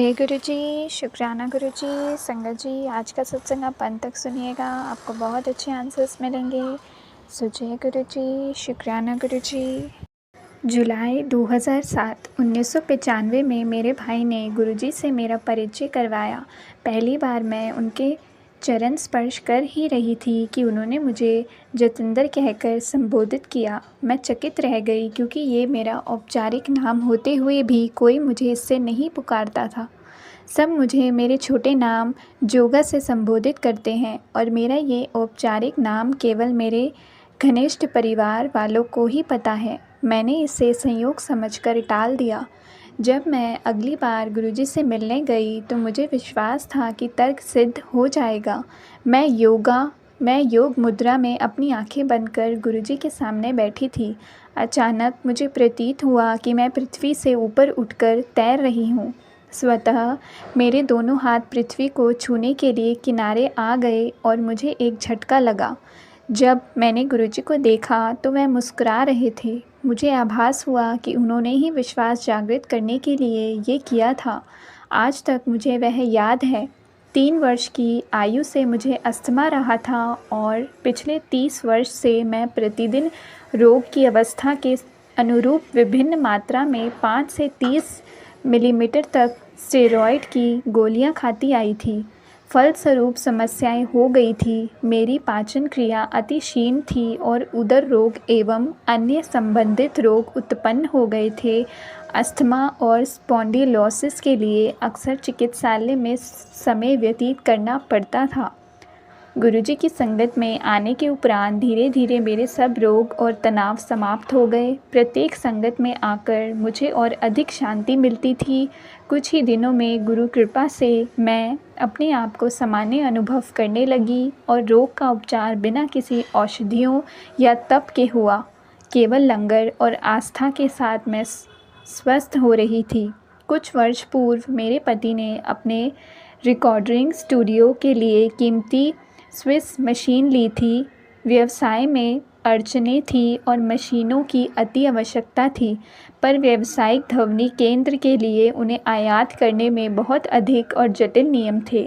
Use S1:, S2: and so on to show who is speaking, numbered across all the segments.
S1: जय गुरु जी, शुक्राना गुरु जी। संगत जी, आज का सत्संग आप अंत तक सुनिएगा, आपको बहुत अच्छे आंसर्स मिलेंगे। सो जय गुरु जी, शुक्राना गुरु जी। जुलाई 2007 1995 में मेरे भाई ने गुरुजी से मेरा परिचय करवाया। पहली बार मैं उनके चरण स्पर्श कर ही रही थी कि उन्होंने मुझे जतिंदर कहकर संबोधित किया। मैं चकित रह गई क्योंकि ये मेरा औपचारिक नाम होते हुए भी कोई मुझे इससे नहीं पुकारता था। सब मुझे मेरे छोटे नाम जोगा से संबोधित करते हैं और मेरा ये औपचारिक नाम केवल मेरे घनिष्ठ परिवार वालों को ही पता है। मैंने इसे संयोग समझकर टाल दिया। जब मैं अगली बार गुरुजी से मिलने गई तो मुझे विश्वास था कि तर्क सिद्ध हो जाएगा। मैं योग मुद्रा में अपनी आंखें बंद कर गुरुजी के सामने बैठी थी। अचानक मुझे प्रतीत हुआ कि मैं पृथ्वी से ऊपर उठकर तैर रही हूँ। स्वतः मेरे दोनों हाथ पृथ्वी को छूने के लिए किनारे आ गए और मुझे एक झटका लगा। जब मैंने गुरुजी को देखा तो वह मुस्कुरा रहे थे। मुझे आभास हुआ कि उन्होंने ही विश्वास जागृत करने के लिए ये किया था। आज तक मुझे वह याद है। 3 वर्ष की आयु से मुझे अस्थमा रहा था और पिछले 30 वर्ष से मैं प्रतिदिन रोग की अवस्था के अनुरूप विभिन्न मात्रा में 5 से 30 मिलीमीटर तक स्टेरॉइड की गोलियां खाती आई थी। फलस्वरूप समस्याएं हो गई थी। मेरी पाचन क्रिया अति क्षीण थी और उदर रोग एवं अन्य संबंधित रोग उत्पन्न हो गए थे। अस्थमा और स्पॉन्डिलोसिस के लिए अक्सर चिकित्सालय में समय व्यतीत करना पड़ता था। गुरुजी की संगत में आने के उपरांत धीरे धीरे मेरे सब रोग और तनाव समाप्त हो गए। प्रत्येक संगत में आकर मुझे और अधिक शांति मिलती थी। कुछ ही दिनों में गुरु कृपा से मैं अपने आप को सामान्य अनुभव करने लगी और रोग का उपचार बिना किसी औषधियों या तप के हुआ। केवल लंगर और आस्था के साथ मैं स्वस्थ हो रही थी। कुछ वर्ष पूर्व मेरे पति ने अपने रिकॉर्डिंग स्टूडियो के लिए कीमती स्विस मशीन ली थी। व्यवसाय में अड़चनें थी और मशीनों की अति आवश्यकता थी, पर व्यावसायिक ध्वनि केंद्र के लिए उन्हें आयात करने में बहुत अधिक और जटिल नियम थे।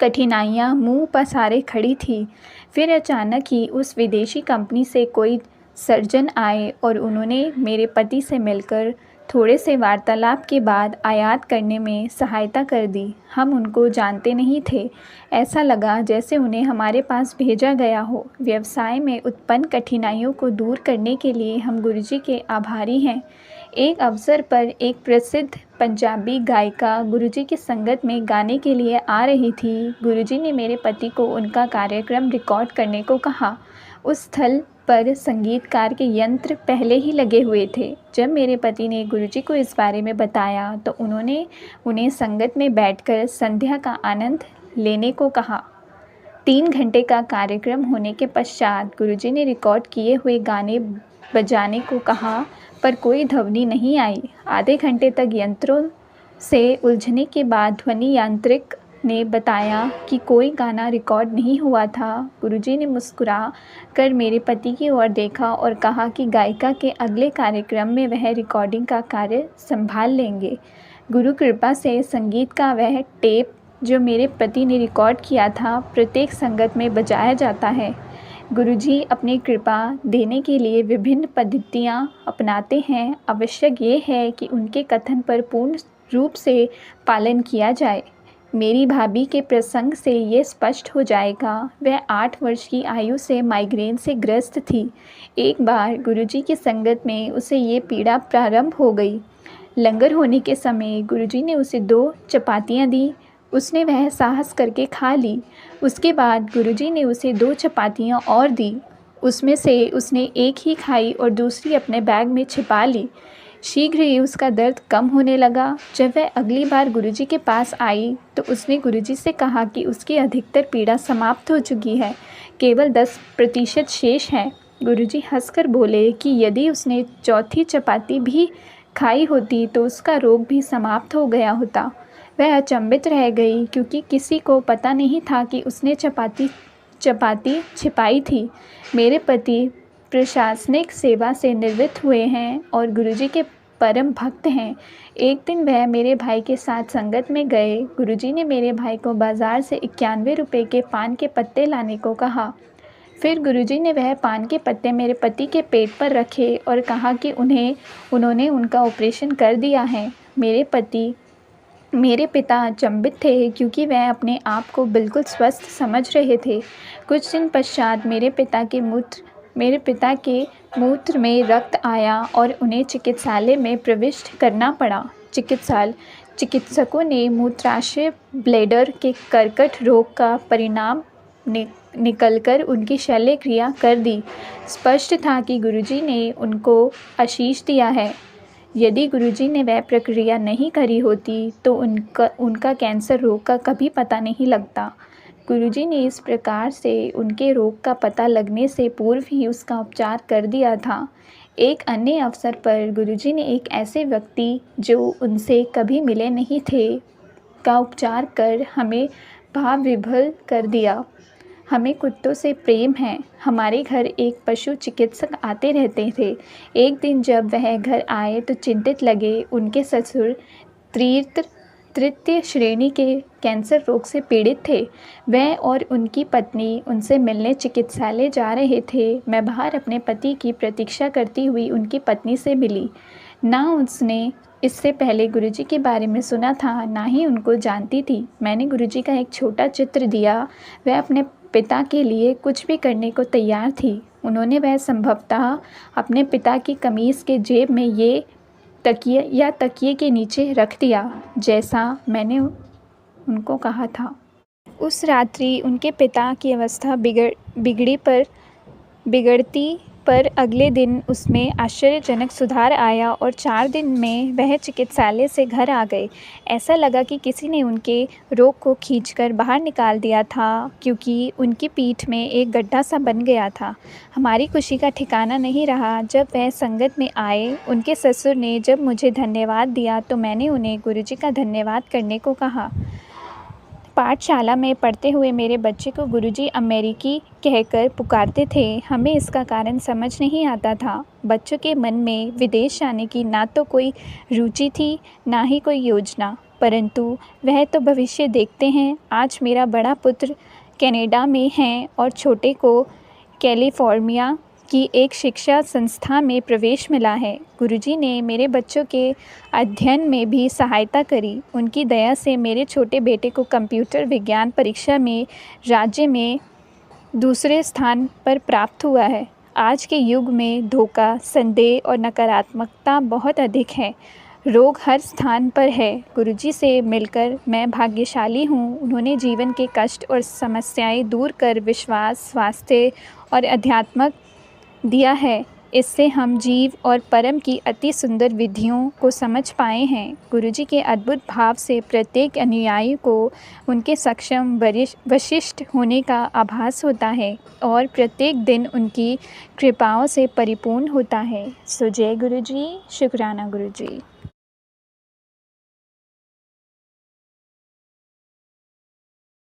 S1: कठिनाइयाँ मुंह पसारे खड़ी थी। फिर अचानक ही उस विदेशी कंपनी से कोई सर्जन आए और उन्होंने मेरे पति से मिलकर थोड़े से वार्तालाप के बाद आयात करने में सहायता कर दी। हम उनको जानते नहीं थे। ऐसा लगा जैसे उन्हें हमारे पास भेजा गया हो। व्यवसाय में उत्पन्न कठिनाइयों को दूर करने के लिए हम गुरुजी के आभारी हैं। एक अवसर पर एक प्रसिद्ध पंजाबी गायिका गुरुजी की संगत में गाने के लिए आ रही थी। गुरुजी ने मेरे पति को उनका कार्यक्रम रिकॉर्ड करने को कहा। उस स्थल पर संगीतकार के यंत्र पहले ही लगे हुए थे। जब मेरे पति ने गुरुजी को इस बारे में बताया तो उन्होंने उन्हें संगत में बैठकर संध्या का आनंद लेने को कहा। 3 घंटे का कार्यक्रम होने के पश्चात गुरुजी ने रिकॉर्ड किए हुए गाने बजाने को कहा, पर कोई ध्वनि नहीं आई। आधे घंटे तक यंत्रों से उलझने के बाद ध्वनि यांत्रिक ने बताया कि कोई गाना रिकॉर्ड नहीं हुआ था। गुरुजी ने मुस्कुरा कर मेरे पति की ओर देखा और कहा कि गायिका के अगले कार्यक्रम में वह रिकॉर्डिंग का कार्य संभाल लेंगे। गुरु कृपा से संगीत का वह टेप जो मेरे पति ने रिकॉर्ड किया था प्रत्येक संगत में बजाया जाता है। गुरुजी अपनी कृपा देने के लिए विभिन्न पद्धतियाँ अपनाते हैं। आवश्यक ये है कि उनके कथन पर पूर्ण रूप से पालन किया जाए। मेरी भाभी के प्रसंग से ये स्पष्ट हो जाएगा। वह 8 वर्ष की आयु से माइग्रेन से ग्रस्त थी। एक बार गुरुजी की संगत में उसे ये पीड़ा प्रारंभ हो गई। लंगर होने के समय गुरुजी ने उसे 2 चपातियाँ दी। उसने वह साहस करके खा ली। उसके बाद गुरुजी ने उसे 2 चपातियाँ और दी। उसमें से उसने एक ही खाई और दूसरी अपने बैग में छिपा ली। शीघ्र ही उसका दर्द कम होने लगा। जब वह अगली बार गुरुजी के पास आई तो उसने गुरुजी से कहा कि उसकी अधिकतर पीड़ा समाप्त हो चुकी है, केवल 10% शेष है। गुरुजी हंसकर बोले कि यदि उसने चौथी चपाती भी खाई होती तो उसका रोग भी समाप्त हो गया होता। वह अचंभित रह गई क्योंकि किसी को पता नहीं था कि उसने चपाती छिपाई थी। मेरे पति प्रशासनिक सेवा से निवृत्त हुए हैं और गुरुजी के परम भक्त हैं। एक दिन वह मेरे भाई के साथ संगत में गए। गुरुजी ने मेरे भाई को बाज़ार से 91 रुपये के पान के पत्ते लाने को कहा। फिर गुरुजी ने वह पान के पत्ते मेरे पति के पेट पर रखे और कहा कि उन्होंने उनका ऑपरेशन कर दिया है। मेरे पिता अचंभित थे क्योंकि वह अपने आप को बिल्कुल स्वस्थ समझ रहे थे। कुछ दिन पश्चात मेरे पिता के मूत्र में रक्त आया और उन्हें चिकित्सालय में प्रविष्ट करना पड़ा। चिकित्सकों ने मूत्राशय ब्लैडर के कर्कट रोग का परिणाम निकलकर उनकी शल्य क्रिया कर दी। स्पष्ट था कि गुरुजी ने उनको आशीष दिया है। यदि गुरुजी ने वह प्रक्रिया नहीं करी होती तो उनका कैंसर रोग का कभी पता नहीं लगता। गुरुजी ने इस प्रकार से उनके रोग का पता लगने से पूर्व ही उसका उपचार कर दिया था। एक अन्य अवसर पर गुरुजी ने एक ऐसे व्यक्ति जो उनसे कभी मिले नहीं थे का उपचार कर हमें भाव विभोर कर दिया। हमें कुत्तों से प्रेम है। हमारे घर एक पशु चिकित्सक आते रहते थे। एक दिन जब वह घर आए तो चिंतित लगे। उनके ससुर तृतीय श्रेणी के कैंसर रोग से पीड़ित थे। वह और उनकी पत्नी उनसे मिलने चिकित्सालय जा रहे थे। मैं बाहर अपने पति की प्रतीक्षा करती हुई उनकी पत्नी से मिली। ना उसने इससे पहले गुरुजी के बारे में सुना था, ना ही उनको जानती थी। मैंने गुरुजी का एक छोटा चित्र दिया। वह अपने पिता के लिए कुछ भी करने को तैयार थी। उन्होंने वह संभवतः अपने पिता की कमीज़ के जेब में ये तकिए के नीचे रख दिया, जैसा मैंने उनको कहा था। उस रात्रि उनके पिता की अवस्था बिगड़ती पर अगले दिन उसमें आश्चर्यजनक सुधार आया और 4 दिन में वह चिकित्सालय से घर आ गए। ऐसा लगा कि किसी ने उनके रोग को खींचकर बाहर निकाल दिया था, क्योंकि उनकी पीठ में एक गड्ढा सा बन गया था। हमारी खुशी का ठिकाना नहीं रहा। जब वह संगत में आए, उनके ससुर ने जब मुझे धन्यवाद दिया तो मैंने उन्हें गुरुजी का धन्यवाद करने को कहा। पाठशाला में पढ़ते हुए मेरे बच्चे को गुरुजी अमेरिकी कहकर पुकारते थे। हमें इसका कारण समझ नहीं आता था। बच्चों के मन में विदेश जाने की ना तो कोई रुचि थी, ना ही कोई योजना, परंतु वह तो भविष्य देखते हैं। आज मेरा बड़ा पुत्र कनाडा में है और छोटे को कैलिफोर्निया की एक शिक्षा संस्था में प्रवेश मिला है। गुरुजी ने मेरे बच्चों के अध्ययन में भी सहायता करी। उनकी दया से मेरे छोटे बेटे को कंप्यूटर विज्ञान परीक्षा में राज्य में दूसरे स्थान पर प्राप्त हुआ है। आज के युग में धोखा, संदेह और नकारात्मकता बहुत अधिक है। रोग हर स्थान पर है। गुरुजी से मिलकर मैं भाग्यशाली हूँ। उन्होंने जीवन के कष्ट और समस्याएं दूर कर विश्वास, स्वास्थ्य और अध्यात्म दिया है। इससे हम जीव और परम की अति सुंदर विधियों को समझ पाए हैं। गुरुजी के अद्भुत भाव से प्रत्येक अनुयायी को उनके सक्षम वशिष्ठ होने का आभास होता है और प्रत्येक दिन उनकी कृपाओं से परिपूर्ण होता है। सो जय गुरुजी, शुक्राना गुरुजी।